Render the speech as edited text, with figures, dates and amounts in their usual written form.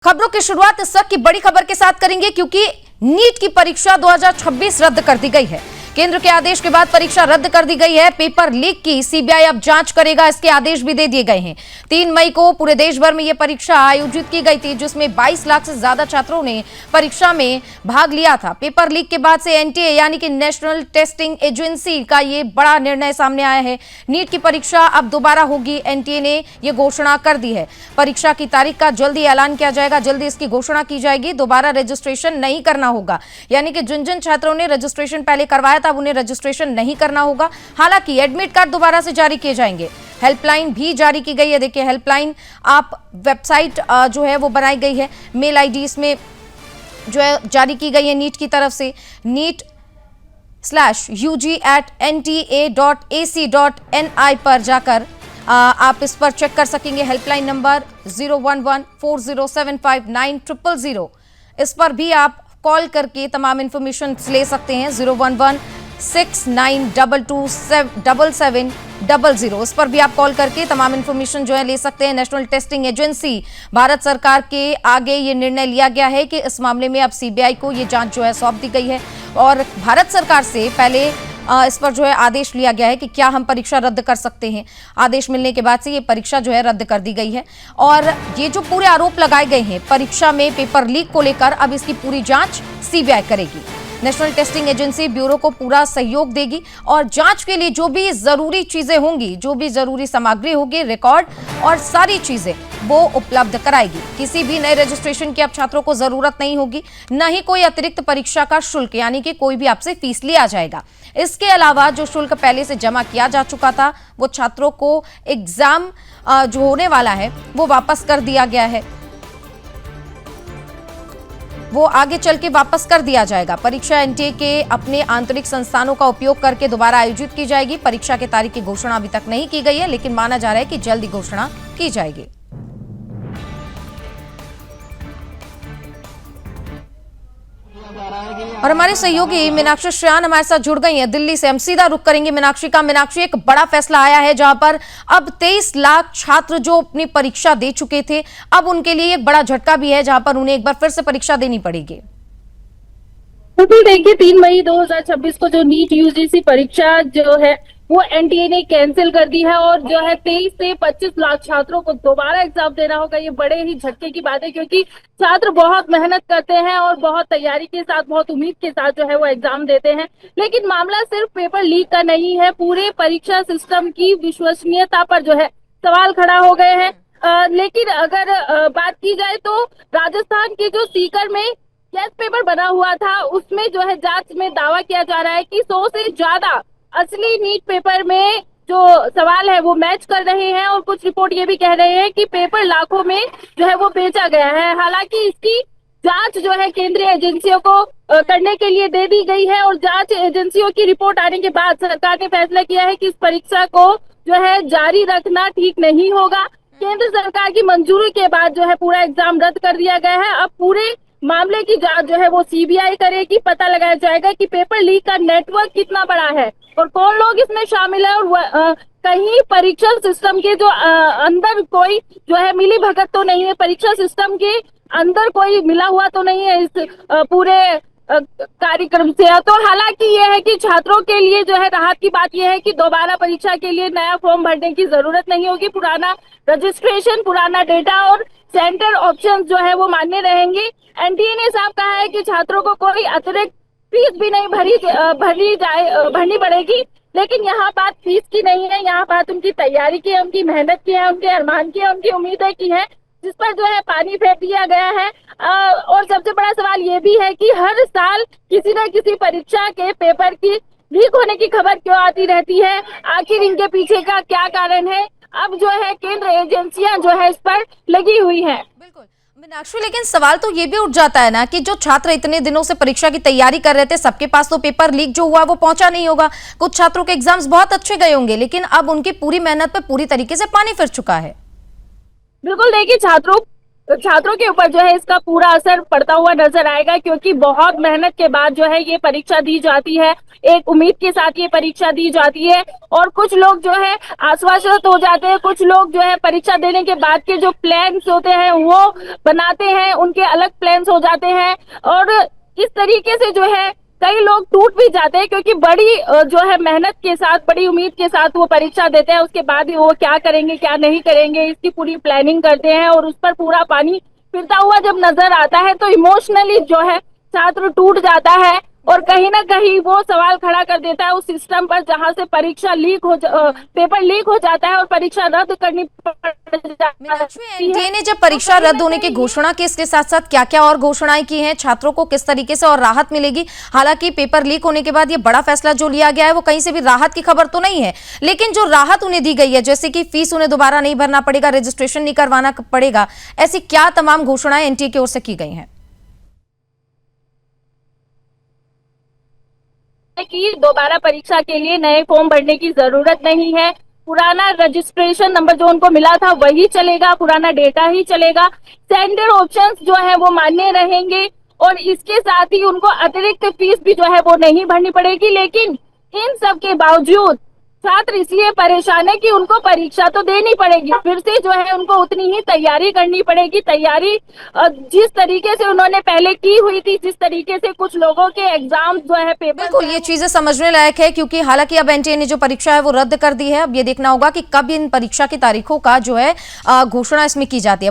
खबरों की शुरुआत इस वक्त की बड़ी खबर के साथ करेंगे क्योंकि नीट की परीक्षा 2026 रद्द कर दी गई है। केंद्र के आदेश के बाद परीक्षा रद्द कर दी गई है। पेपर लीक की सीबीआई अब जांच करेगा, इसके आदेश भी दे दिए गए हैं। 3 मई को पूरे देश भर में यह परीक्षा आयोजित की गई थी, जिसमें 22 लाख से ज्यादा छात्रों ने परीक्षा में भाग लिया था। पेपर लीक के बाद से एनटीए यानी कि नेशनल टेस्टिंग एजेंसी का ये बड़ा निर्णय सामने आया है। नीट की परीक्षा अब दोबारा होगी, एनटीए ने यह घोषणा कर दी है। परीक्षा की तारीख का जल्दी ऐलान किया जाएगा, जल्दी इसकी घोषणा की जाएगी। दोबारा रजिस्ट्रेशन नहीं करना होगा, यानी कि जिन जिन छात्रों ने रजिस्ट्रेशन पहले करवाया था उन्हें रजिस्ट्रेशन नहीं करना होगा। हालांकि एडमिट कार्ड दोबारा से जारी किए जाएंगे। हेल्पलाइन भी जारी की गई है। देखिए, हेल्पलाइन आप वेबसाइट जो है वो बनाई गई है, मेल आईडी इसमें जो है जारी की गई है नीट की तरफ से। neet/ug@nta.ac.ni पर जाकर आप इस पर चेक कर सकेंगे। हेल्पलाइन नंबर 01140759000, इस पर भी आप कॉल करके तमाम इंफॉर्मेशन ले सकते हैं। 01169227700, इस पर भी आप कॉल करके तमाम इंफॉर्मेशन जो है ले सकते हैं। नेशनल टेस्टिंग एजेंसी भारत सरकार के आगे ये निर्णय लिया गया है कि इस मामले में अब सीबीआई को ये जांच जो है सौंप दी गई है और भारत सरकार से पहले इस पर जो है आदेश लिया गया है कि क्या हम परीक्षा रद्द कर सकते हैं। आदेश मिलने के बाद से ये परीक्षा जो है रद्द कर दी गई है और ये जो पूरे आरोप लगाए गए हैं परीक्षा में पेपर लीक को लेकर, अब इसकी पूरी जांच सीबीआई करेगी। नेशनल टेस्टिंग एजेंसी ब्यूरो को पूरा सहयोग देगी और जांच के लिए जो भी जरूरी चीजें होंगी, जो भी जरूरी सामग्री होगी, रिकॉर्ड और सारी चीजें वो उपलब्ध कराएगी। किसी भी नए रजिस्ट्रेशन की अब छात्रों को जरूरत नहीं होगी, न ही कोई अतिरिक्त परीक्षा का शुल्क, यानी कि कोई भी आपसे फीस लिया जाएगा। इसके अलावा जो शुल्क पहले से जमा किया जा चुका था वो छात्रों को एग्जाम जो होने वाला है वो वापस कर दिया गया है, वो आगे चल के वापस कर दिया जाएगा। परीक्षा एनटीए के अपने आंतरिक संस्थानों का उपयोग करके दोबारा आयोजित की जाएगी। परीक्षा की तारीख की घोषणा अभी तक नहीं की गई है, लेकिन माना जा रहा है कि जल्दी घोषणा की जाएगी। और हमारे सहयोगी मीनाक्षी श्रेयान हमारे साथ जुड़ गई हैं दिल्ली से। हम सीधा रुख करेंगे मीनाक्षी का। मीनाक्षी, एक बड़ा फैसला आया है जहां पर अब 23 लाख छात्र जो अपनी परीक्षा दे चुके थे, अब उनके लिए एक बड़ा झटका भी है जहां पर उन्हें एक बार फिर से परीक्षा देनी पड़ेगी। बिल्कुल, देखिए 3 मई 2026 को जो नीट यूजीसी परीक्षा जो है वो एनटीए ने कैंसिल कर दी है और जो है 23 से 25 लाख छात्रों को दोबारा एग्जाम देना होगा। ये बड़े ही झटके की बात है क्योंकि छात्र बहुत मेहनत करते हैं और बहुत तैयारी के साथ, बहुत उम्मीद के साथ जो है वो एग्जाम देते हैं। लेकिन मामला सिर्फ पेपर लीक का नहीं है, पूरे परीक्षा सिस्टम की विश्वसनीयता पर जो है सवाल खड़ा हो गए हैं। लेकिन अगर बात की जाए तो राजस्थान के जो सीकर में टेस्ट पेपर बना हुआ था उसमें जो है जांच में दावा किया जा रहा है कि 100 से ज्यादा असली नीट पेपर में जो सवाल है वो मैच कर रहे हैं और कुछ रिपोर्ट ये भी कह रहे हैं कि पेपर लाखों में जो है वो बेचा गया है। हालांकि इसकी जांच जो है केंद्रीय एजेंसियों को करने के लिए दे दी गई है और जांच एजेंसियों की रिपोर्ट आने के बाद सरकार ने फैसला किया है कि इस परीक्षा को जो है जारी रखना ठीक नहीं होगा। केंद्र सरकार की मंजूरी के बाद जो है पूरा एग्जाम रद्द कर दिया गया है। अब पूरे मामले की जांच जो है वो सीबीआई करेगी। पता लगाया जाएगा कि पेपर लीक का नेटवर्क कितना बड़ा है और कौन लोग इसमें शामिल है और कहीं परीक्षा सिस्टम के जो अंदर कोई जो है मिली भगत तो नहीं है, परीक्षा सिस्टम के अंदर कोई मिला हुआ तो नहीं है इस पूरे कार्यक्रम से। तो हालांकि यह है कि छात्रों के लिए जो है राहत की बात यह है कि दोबारा परीक्षा के लिए नया फॉर्म भरने की जरूरत नहीं होगी। पुराना रजिस्ट्रेशन, पुराना डेटा और सेंटर ऑप्शन जो है वो मान्य रहेंगे। एनटीए ने साफ कहा है कि छात्रों को कोई अतिरिक्त फीस भी नहीं भरनी पड़ेगी। लेकिन यहाँ बात फीस की नहीं है, यहाँ बात उनकी तैयारी की है, उनकी मेहनत की है, उनके अरमान की है, उनकी उम्मीदें की है, जिस पर जो है पानी फेर दिया गया है। और सबसे बड़ा सवाल ये भी है कि हर साल किसी न किसी परीक्षा के पेपर की लीक होने की खबर क्यों आती रहती है, आखिर इनके पीछे का क्या कारण है। अब जो है केंद्र एजेंसियां जो है इस पर लगी हुई हैं। बिल्कुल मीनाक्षी, लेकिन सवाल तो ये भी उठ जाता है ना कि जो छात्र इतने दिनों से परीक्षा की तैयारी कर रहे थे, सबके पास तो पेपर लीक जो हुआ वो पहुंचा नहीं होगा। कुछ छात्रों के एग्जाम्स बहुत अच्छे गए होंगे, लेकिन अब उनकी पूरी मेहनत पर पूरी तरीके से पानी फिर चुका है। बिल्कुल, देखिए छात्रों छात्रों के ऊपर जो है इसका पूरा असर पड़ता हुआ नजर आएगा, क्योंकि बहुत मेहनत के बाद जो है ये परीक्षा दी जाती है, एक उम्मीद के साथ ये परीक्षा दी जाती है। और कुछ लोग जो है आश्वस्त हो जाते हैं, कुछ लोग जो है परीक्षा देने के बाद के जो प्लान्स होते हैं वो बनाते हैं, उनके अलग प्लान्स हो जाते हैं। और इस तरीके से जो है कई लोग टूट भी जाते हैं, क्योंकि बड़ी जो है मेहनत के साथ, बड़ी उम्मीद के साथ वो परीक्षा देते हैं। उसके बाद वो क्या करेंगे क्या नहीं करेंगे इसकी पूरी प्लानिंग करते हैं, और उस पर पूरा पानी फिरता हुआ जब नजर आता है तो इमोशनली जो है छात्र टूट जाता है, और कहीं ना कहीं वो सवाल खड़ा कर देता है उस सिस्टम पर जहां से परीक्षा पेपर लीक हो जाता है और परीक्षा रद्द करनी पड़ जाती है। एनटीए ने जब परीक्षा रद्द होने की घोषणा की, इसके साथ साथ क्या क्या और घोषणाएं की हैं, छात्रों को किस तरीके से और राहत मिलेगी? हालांकि पेपर लीक होने के बाद ये बड़ा फैसला जो लिया गया है वो कहीं से भी राहत की खबर तो नहीं है, लेकिन जो राहत उन्हें दी गई है, जैसे कि फीस उन्हें दोबारा नहीं भरना पड़ेगा, रजिस्ट्रेशन नहीं करवाना पड़ेगा, ऐसी क्या तमाम घोषणाएं एनटीए की ओर से की गई हैं? कि दोबारा परीक्षा के लिए नए फॉर्म भरने की जरूरत नहीं है, पुराना रजिस्ट्रेशन नंबर जो उनको मिला था वही चलेगा, पुराना डेटा ही चलेगा, सेंटर ऑप्शंस जो है वो मान्य रहेंगे, और इसके साथ ही उनको अतिरिक्त फीस भी जो है वो नहीं भरनी पड़ेगी। लेकिन इन सब के बावजूद छात्र इसलिए परेशान है कि उनको परीक्षा तो देनी पड़ेगी, फिर से जो है उनको उतनी ही तैयारी करनी पड़ेगी। तैयारी जिस तरीके से उन्होंने पहले की हुई थी, जिस तरीके से कुछ लोगों के एग्जाम जो है पेपर, बिल्कुल ये चीजें समझने लायक है, क्योंकि हालांकि अब एनटीए ने जो परीक्षा है वो रद्द कर दी है। अब ये देखना होगा कि कब इन परीक्षा की तारीखों का जो है घोषणा इसमें की जाती है।